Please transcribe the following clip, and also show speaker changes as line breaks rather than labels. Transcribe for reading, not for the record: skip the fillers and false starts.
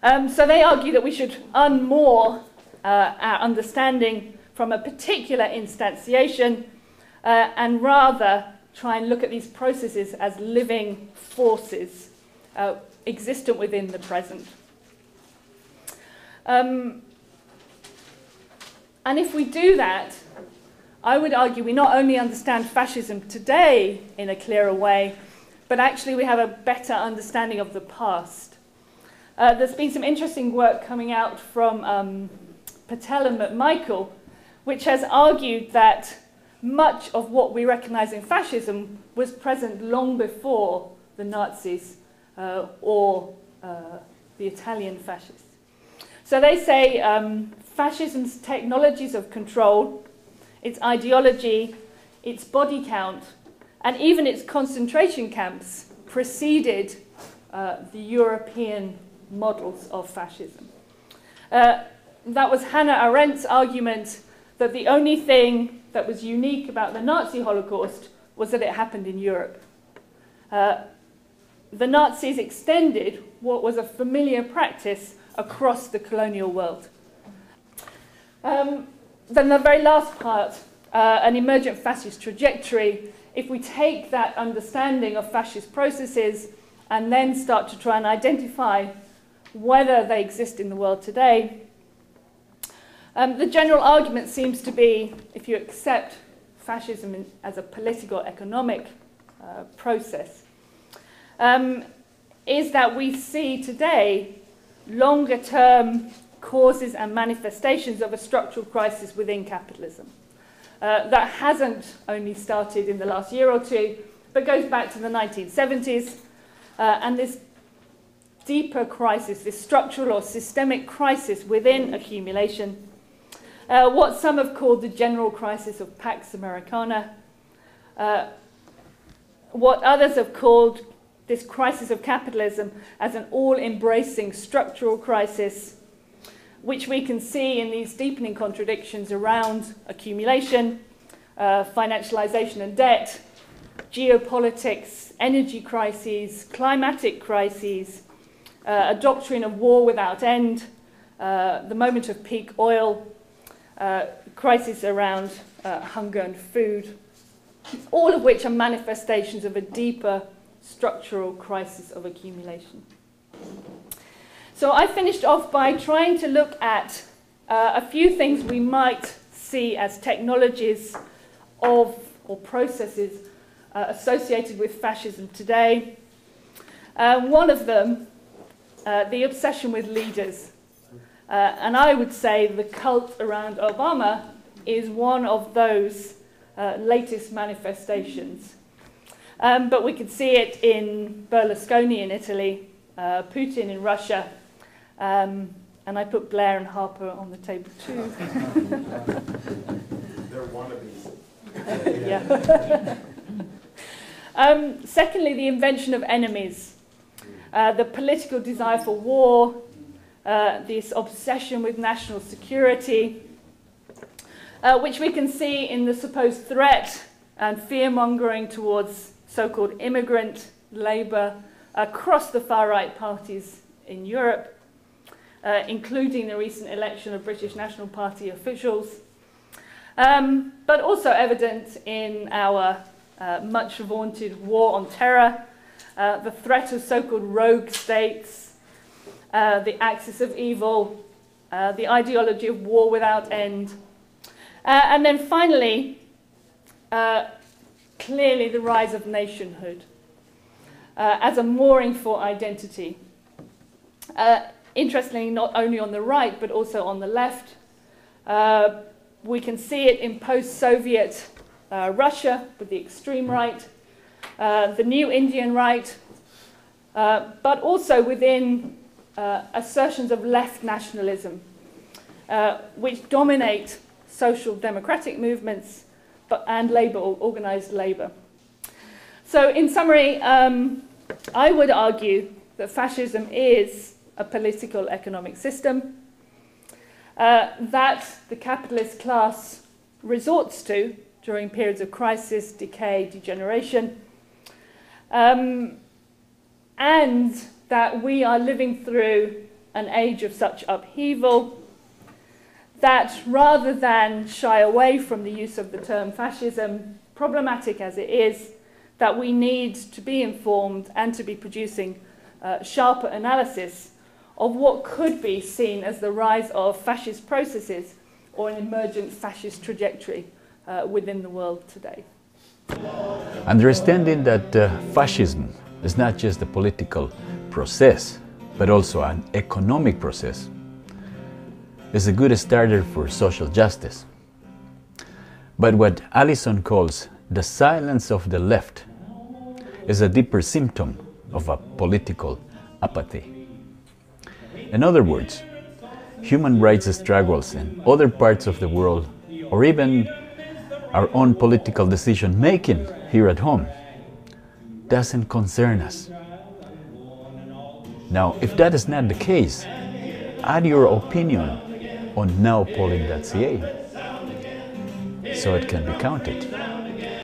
So they argue that we should unmoor our understanding from a particular instantiation and rather try and look at these processes as living forces existent within the present. And if we do that, I would argue we not only understand fascism today in a clearer way, but actually we have a better understanding of the past. There's been some interesting work coming out from Patel and McMichael, which has argued that much of what we recognise in fascism was present long before the Nazis or the Italian fascists. So they say fascism's technologies of control, its ideology, its body count, and even its concentration camps preceded the European models of fascism. That was Hannah Arendt's argument that the only thing that was unique about the Nazi Holocaust was that it happened in Europe. The Nazis extended what was a familiar practice across the colonial world. Then the very last part, an emergent fascist trajectory. If we take that understanding of fascist processes and then start to try and identify whether they exist in the world today, the general argument seems to be, if you accept fascism as a political economic process, is that we see today longer term causes and manifestations of a structural crisis within capitalism. That hasn't only started in the last year or two, but goes back to the 1970s. And this deeper crisis, this structural or systemic crisis within accumulation, what some have called the general crisis of Pax Americana, what others have called this crisis of capitalism as an all-embracing structural crisis, which we can see in these deepening contradictions around accumulation, financialization and debt, geopolitics, energy crises, climatic crises, a doctrine of war without end, the moment of peak oil, crisis around hunger and food, all of which are manifestations of a deeper structural crisis of accumulation. So I finished off by trying to look at a few things we might see as technologies of or processes associated with fascism today. One of them, the obsession with leaders. And I would say the cult around Obama is one of those latest manifestations. But we could see it in Berlusconi in Italy, Putin in Russia, and I put Blair and Harper on the table too.
They're wannabes.
Yeah. Secondly, the invention of enemies, the political desire for war, this obsession with national security, which we can see in the supposed threat and fear-mongering towards so-called immigrant labour across the far-right parties in Europe, including the recent election of British National Party officials, but also evident in our much vaunted war on terror, the threat of so-called rogue states, the axis of evil, the ideology of war without end, and then finally, clearly the rise of nationhood as a mooring for identity. Interestingly, not only on the right, but also on the left. We can see it in post-Soviet Russia with the extreme right, the new Indian right, but also within assertions of left nationalism, which dominate social democratic movements and labour, or organised labour. So in summary, I would argue that fascism is a political economic system that the capitalist class resorts to during periods of crisis, decay, degeneration, and that we are living through an age of such upheaval, that rather than shy away from the use of the term fascism, problematic as it is, that we need to be informed and to be producing sharper analysis of what could be seen as the rise of fascist processes or an emergent fascist trajectory within the world today.
Understanding that fascism is not just a political process, but also an economic process, is a good starter for social justice. But what Allison calls the silence of the left is a deeper symptom of a political apathy. In other words, human rights struggles in other parts of the world, or even our own political decision-making here at home, doesn't concern us. Now, if that is not the case, add your opinion on nowpolling.ca so it can be counted.